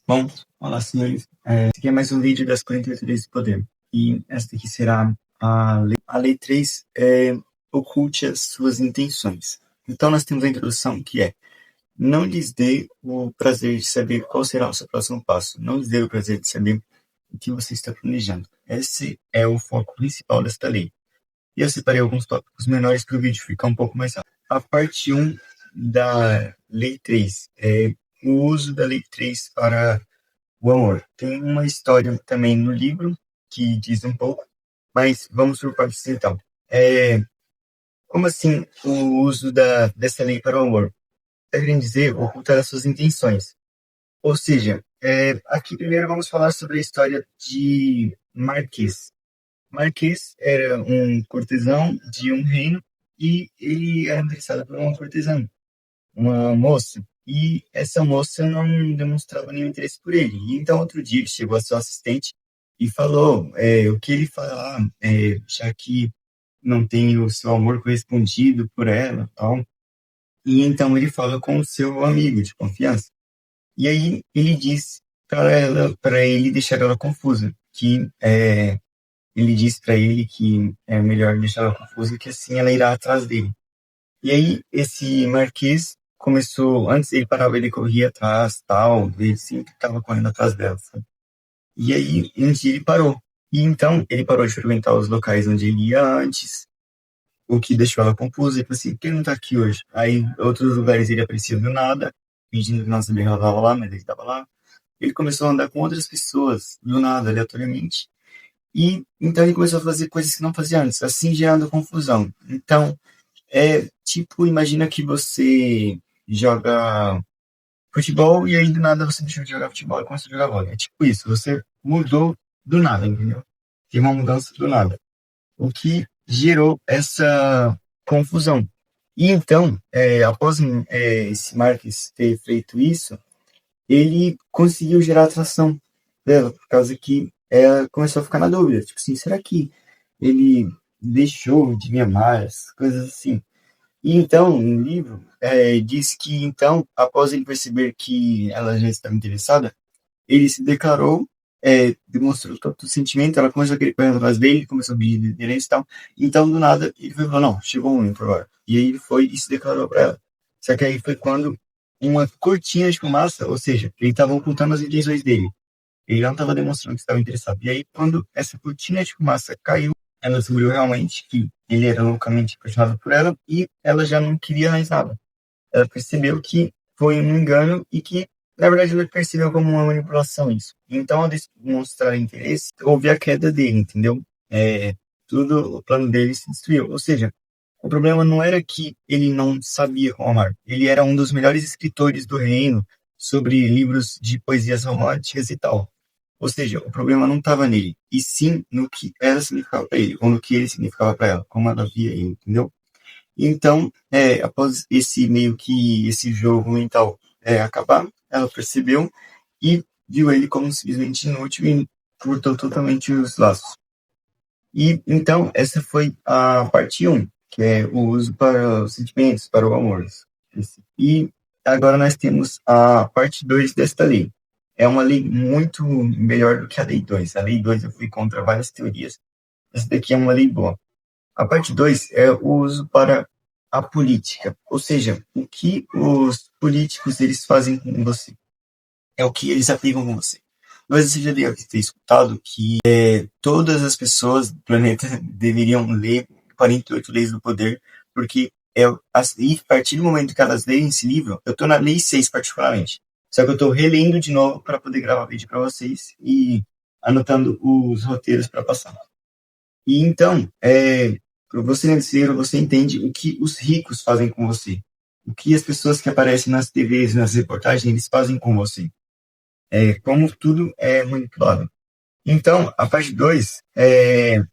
Bom, olá, senhores. Esse aqui é mais um vídeo das 48 Leis do Poder. E esta aqui será a lei 3, oculte as suas intenções. Então, nós temos a introdução que é: não lhes dê o prazer de saber qual será o seu próximo passo. Não lhes dê o prazer de saber o que você está planejando. Esse é o foco principal desta lei. E eu separei alguns tópicos menores para o vídeo ficar um pouco mais rápido. A parte 1 da lei 3 é o uso da lei 3 para o amor. Tem uma história também no livro que diz um pouco, mas vamos por partes então. Como assim o uso dessa lei para o amor? Está querendo dizer ocultar as suas intenções. Ou seja, aqui primeiro vamos falar sobre a história de Marquês. Marquês era um cortesão de um reino e ele era interessado por uma cortesã, uma moça. E essa moça não demonstrava nenhum interesse por ele. E então, outro dia, ele chegou a seu assistente e falou o que ele falar, já que não tem o seu amor correspondido por ela, tal. E então ele fala com o seu amigo de confiança. E aí ele diz para ele deixar ela confusa, que ele diz para ele que é melhor deixar ela confusa, que assim ela irá atrás dele. E aí, esse Marquês começou, antes ele parava, ele corria atrás, tal, ele sempre estava correndo atrás dela, sabe? E aí, um dia ele parou. E então, ele parou de frequentar os locais onde ele ia antes, o que deixou ela confusa, e falou assim, por que ele não tá aqui hoje? Aí, outros lugares ele aparecia do nada, fingindo que não sabia que ela estava lá, mas ele estava lá. Ele começou a andar com outras pessoas, do nada, aleatoriamente. E então ele começou a fazer coisas que não fazia antes, assim gerando confusão. Então, tipo, imagina que você joga futebol e aí do nada você deixou de jogar futebol e começou a jogar vôlei. É tipo isso, você mudou do nada, entendeu? Tem uma mudança do nada. O que gerou essa confusão. E então, após esse Marques ter feito isso, ele conseguiu gerar atração dela, por causa que ela começou a ficar na dúvida. Tipo assim, será que ele deixou de me amar? Essas coisas assim. E então, no livro, diz que, então, após ele perceber que ela já estava interessada, ele se declarou, demonstrou todo o sentimento, ela começou a querer correr atrás dele, começou a pedir liderança e tal. Então, do nada, ele foi e falou, não, chegou o momento agora. E aí ele foi e se declarou para ela. Só que aí foi quando uma cortina de fumaça, ou seja, ele estava ocultando as intenções dele. Ele não estava demonstrando que estava interessado. E aí, quando essa cortina de fumaça caiu, ela descobriu realmente que ele era loucamente apaixonado por ela e ela já não queria mais nada. Ela percebeu que foi um engano e que, na verdade, ela percebeu como uma manipulação isso. Então, ao demonstrar interesse, houve a queda dele, entendeu? Tudo, o plano dele se destruiu. Ou seja, o problema não era que ele não sabia como amar. Ele era um dos melhores escritores do reino sobre livros de poesias românticas e tal. Ou seja, o problema não estava nele, e sim no que ela significava para ele, ou no que ele significava para ela, como ela via ele, entendeu? Então, após esse meio que esse jogo mental acabar, ela percebeu e viu ele como simplesmente inútil e cortou totalmente os laços. E então, essa foi a parte um, que é o uso para os sentimentos, para o amor. E agora nós temos a parte 2 desta lei. É uma lei muito melhor do que a lei 2. A lei 2 eu fui contra várias teorias. Essa daqui é uma lei boa. A parte 2 é o uso para a política. Ou seja, o que os políticos eles fazem com você. É o que eles aplicam com você. Mas você já deve ter escutado que todas as pessoas do planeta deveriam ler 48 Leis do Poder, porque e a partir do momento que elas leem esse livro, eu estou na lei 6 particularmente, só que eu estou relendo de novo para poder gravar vídeo para vocês e anotando os roteiros para passar. E então, para você nesse livro, você entende o que os ricos fazem com você, o que as pessoas que aparecem nas TVs, nas reportagens, eles fazem com você, como tudo é manipulado. Então, a parte 2 é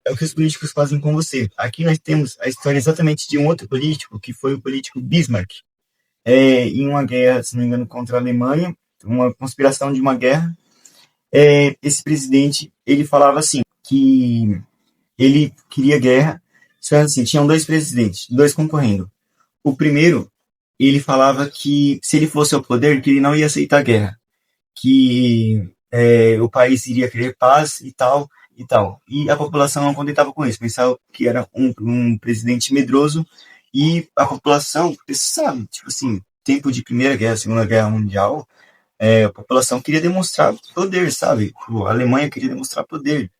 o que os políticos fazem com você. Aqui nós temos a história exatamente de um outro político, que foi o político Bismarck. Em uma guerra, se não me engano, contra a Alemanha, uma conspiração de uma guerra, esse presidente, ele falava assim, que ele queria guerra, só assim, tinham dois presidentes, dois concorrendo. O primeiro, ele falava que se ele fosse ao poder, que ele não ia aceitar a guerra. que o país iria querer paz e tal, e tal. E a população não contentava com isso, pensava que era um presidente medroso, e a população, você sabe, tipo assim, tempo de Primeira Guerra, Segunda Guerra Mundial, a população queria demonstrar poder, sabe? A Alemanha queria demonstrar poder.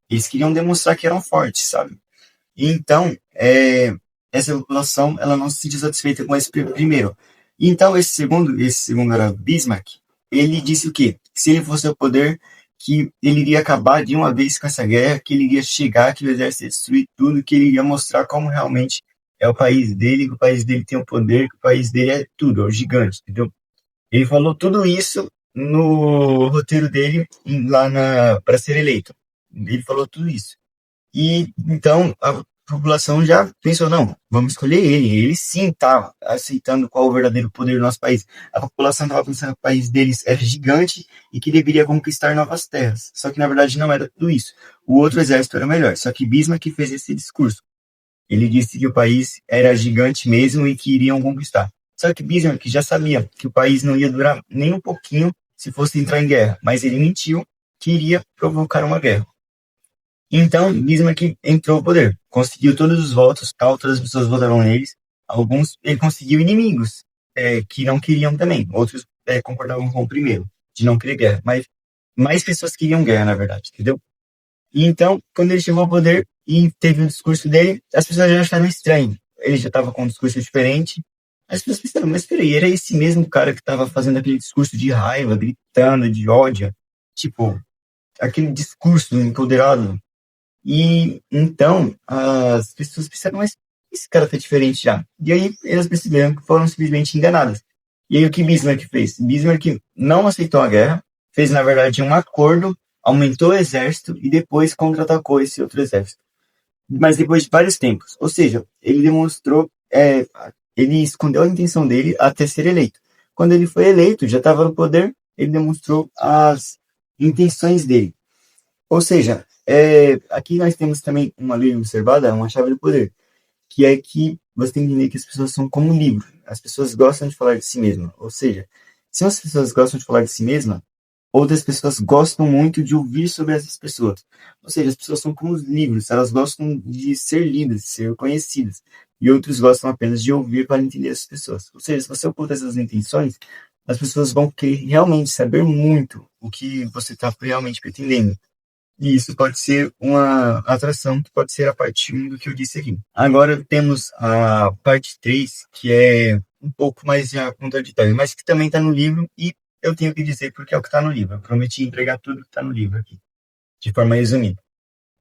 Eles queriam demonstrar que eram fortes, sabe? E então, essa população, ela não se sentia satisfeita com esse primeiro. E então, esse segundo era Bismarck, ele disse o quê? Que se ele fosse ao poder, que ele iria acabar de uma vez com essa guerra, que ele iria chegar, que o exército ia destruir tudo, que ele iria mostrar como realmente é o país dele, que o país dele tem o poder, que o país dele é tudo, é o gigante, entendeu? Ele falou tudo isso no roteiro dele lá para ser eleito. Ele falou tudo isso. E então a população já pensou, não, vamos escolher ele. Ele sim está aceitando qual é o verdadeiro poder do nosso país. A população estava pensando que o país deles era gigante e que deveria conquistar novas terras. Só que na verdade não era tudo isso. O outro exército era melhor. Só que Bismarck fez esse discurso. Ele disse que o país era gigante mesmo e que iriam conquistar. Só que Bismarck já sabia que o país não ia durar nem um pouquinho se fosse entrar em guerra. Mas ele mentiu que iria provocar uma guerra. Então, Bismarck entrou ao poder, conseguiu todos os votos, tal, todas as pessoas votaram neles. Alguns, ele conseguiu inimigos que não queriam também. Outros concordavam com o primeiro, de não querer guerra. Mas mais pessoas queriam guerra, na verdade, entendeu? E então, quando ele chegou ao poder e teve o discurso dele, as pessoas já acharam estranho. Ele já estava com um discurso diferente. As pessoas pensaram, mas peraí, era esse mesmo cara que estava fazendo aquele discurso de raiva, gritando, de ódio. Tipo, aquele discurso empoderado. E então as pessoas pensaram, mas esse cara tá diferente já. E aí elas perceberam que foram simplesmente enganadas. E aí o que Bismarck fez? Bismarck não aceitou a guerra, fez na verdade um acordo, aumentou o exército e depois contra-atacou esse outro exército. Mas depois de vários tempos. Ou seja, ele demonstrou, ele escondeu a intenção dele até ser eleito. Quando ele foi eleito, já estava no poder, ele demonstrou as intenções dele. Ou seja, aqui nós temos também uma lei observada, uma chave do poder, que é que você tem que entender que as pessoas são como um livro. As pessoas gostam de falar de si mesmas. Ou seja, se as pessoas gostam de falar de si mesmas, outras pessoas gostam muito de ouvir sobre essas pessoas. Ou seja, as pessoas são como os livros, elas gostam de ser lidas, de ser conhecidas. E outros gostam apenas de ouvir para entender essas pessoas. Ou seja, se você oculta essas intenções, as pessoas vão querer realmente saber muito o que você está realmente pretendendo. E isso pode ser uma atração, que pode ser a parte 1 do que eu disse aqui. Agora temos a parte 3, que é um pouco mais já contraditória, mas que também está no livro, e eu tenho que dizer porque é o que está no livro. Eu prometi entregar tudo que está no livro aqui, de forma resumida.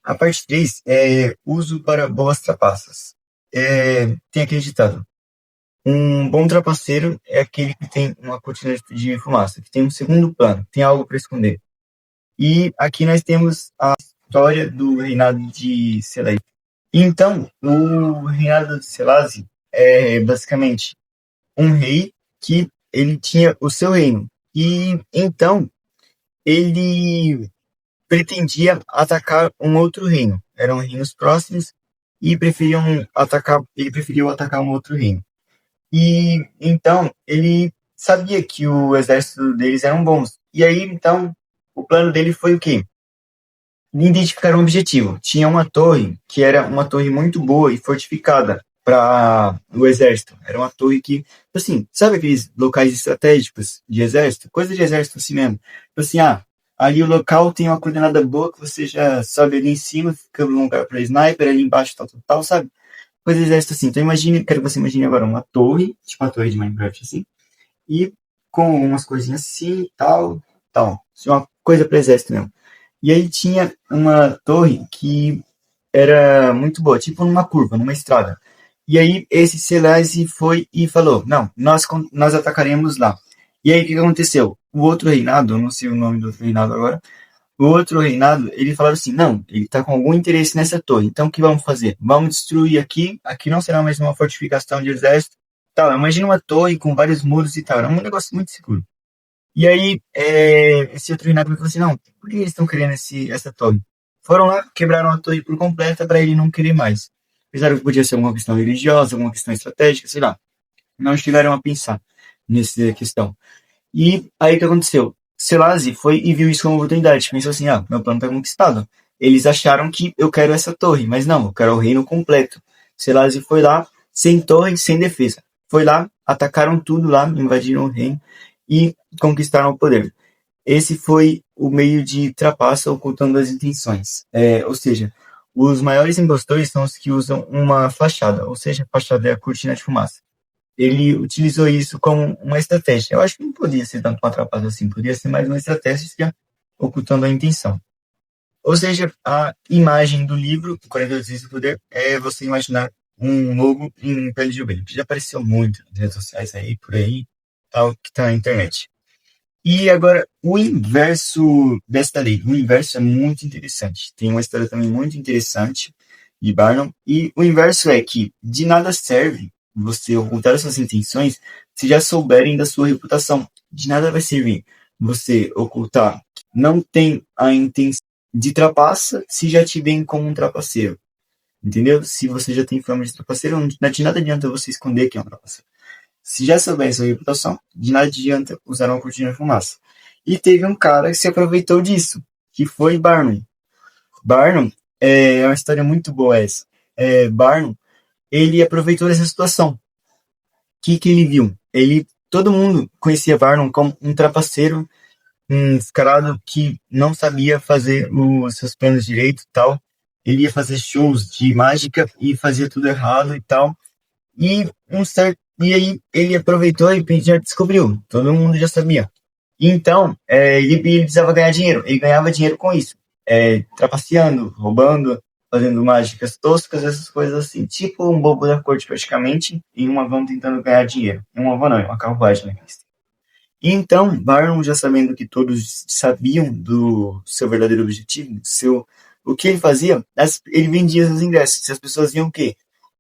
A parte 3 é uso para boas trapaças. Tem aquele ditado: um bom trapaceiro é aquele que tem uma cortina de fumaça, que tem um segundo plano, tem algo para esconder. E aqui nós temos a história do reinado de Selassie. Então, o reinado de Selassie é basicamente um rei que ele tinha o seu reino. E então ele pretendia atacar um outro reino. Eram reinos próximos e ele preferiu atacar um outro reino. E então ele sabia que o exército deles eram bons. E aí então o plano dele foi o quê? Identificar um objetivo. Tinha uma torre que era uma torre muito boa e fortificada para o exército. Era uma torre que, assim, sabe aqueles locais estratégicos de exército? Coisa de exército assim mesmo. Assim, ali o local tem uma coordenada boa que você já sobe ali em cima, fica um lugar para sniper, ali embaixo, tal, tal, tal, sabe? Coisa de exército assim. Então imagine, quero que você imagine agora uma torre, tipo uma torre de Minecraft assim, e com umas coisinhas assim, tal, tal. Isso é uma coisa para exército mesmo. E aí tinha uma torre que era muito boa, tipo numa curva, numa estrada. E aí esse Selassie foi e falou, não, nós atacaremos lá. E aí o que aconteceu? O outro reinado, eu não sei o nome do outro reinado agora, o outro reinado, ele falou assim, não, ele está com algum interesse nessa torre, então o que vamos fazer? Vamos destruir aqui não será mais uma fortificação de exército, tal, imagina uma torre com vários muros e tal, é um negócio muito seguro. E aí, esse outro reinado me falou assim, não, por que eles estão querendo essa torre? Foram lá, quebraram a torre por completa para ele não querer mais. Pensaram que podia ser alguma questão religiosa, alguma questão estratégica, sei lá. Não chegaram a pensar nessa questão. E aí o que aconteceu? Selasi foi e viu isso como oportunidade. Pensou assim, meu plano está conquistado. Eles acharam que eu quero essa torre, mas não, eu quero o reino completo. Selasi foi lá, sem torre, sem defesa. Foi lá, atacaram tudo lá, invadiram o reino e conquistaram o poder. Esse foi o meio de trapaça ocultando as intenções. Ou seja, os maiores impostores são os que usam uma fachada, ou seja, a fachada é a cortina de fumaça. Ele utilizou isso como uma estratégia. Eu acho que não podia ser tanto uma trapaça assim, podia ser mais uma estratégia ocultando a intenção. Ou seja, a imagem do livro, 48 Dias do Poder, é você imaginar um logo em pele de ovelha, que já apareceu muito nas redes sociais aí, por aí, tal, que tá na internet. E agora, o inverso desta lei. O inverso é muito interessante. Tem uma história também muito interessante de Barnum. E o inverso é que de nada serve você ocultar as suas intenções se já souberem da sua reputação. De nada vai servir você ocultar. Não tem a intenção de trapaça se já te veem como um trapaceiro. Entendeu? Se você já tem fama de trapaceiro, de nada adianta você esconder que é um trapaceiro. Se já souber sua reputação, de nada adianta usar uma cortina de fumaça. E teve um cara que se aproveitou disso, que foi Barnum. Barnum é uma história muito boa essa. Barnum, ele aproveitou dessa situação. O que ele viu? Todo mundo conhecia Barnum como um trapaceiro, um descarado que não sabia fazer os seus planos direito e tal. Ele ia fazer shows de mágica e fazia tudo errado e tal. E aí ele aproveitou e já descobriu. Todo mundo já sabia. Então, ele precisava ganhar dinheiro. Ele ganhava dinheiro com isso. Trapaceando, roubando, fazendo mágicas toscas, essas coisas assim. Tipo um bobo da corte, praticamente, em uma van tentando ganhar dinheiro. Em uma van não, em uma carruagem, né? E então, Barnum, já sabendo que todos sabiam do seu verdadeiro objetivo, o que ele fazia, ele vendia os ingressos. As pessoas iam o quê?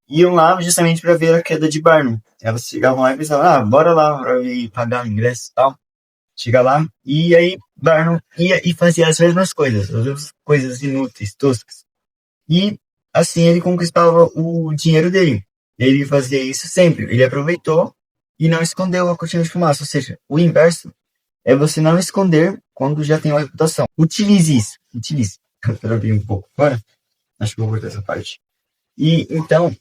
Iam lá justamente para ver a queda de Barnum. Elas chegavam lá e pensavam, bora lá para ir pagar o ingresso e tal. Chega lá, e aí Barnum ia e fazia as mesmas coisas, as mesmas coisas inúteis, toscas. E assim ele conquistava o dinheiro dele. Ele fazia isso sempre. Ele aproveitou e não escondeu a cortina de fumaça. Ou seja, o inverso é você não esconder quando já tem uma reputação. Utilize isso. Utilize. Eu travei um pouco agora. Acho que vou cortar essa parte. E então,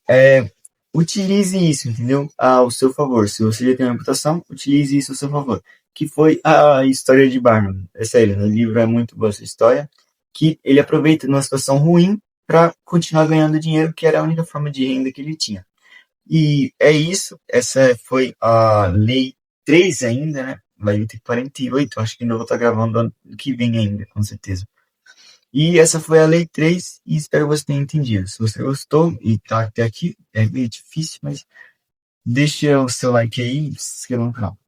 utilize isso, entendeu? Ao seu favor. Se você já tem uma reputação, utilize isso ao seu favor. Que foi a história de Barnum. É sério, no livro é muito boa essa história. Que ele aproveita numa situação ruim para continuar ganhando dinheiro, que era a única forma de renda que ele tinha. E é isso. Essa foi a Lei 3 ainda, né? Vai ter 48, acho que ainda vou estar gravando ano que vem ainda, com certeza. E essa foi a Lei 3 e espero que você tenha entendido. Se você gostou e tá até aqui, é meio difícil, mas deixa o seu like aí e se inscreva no canal.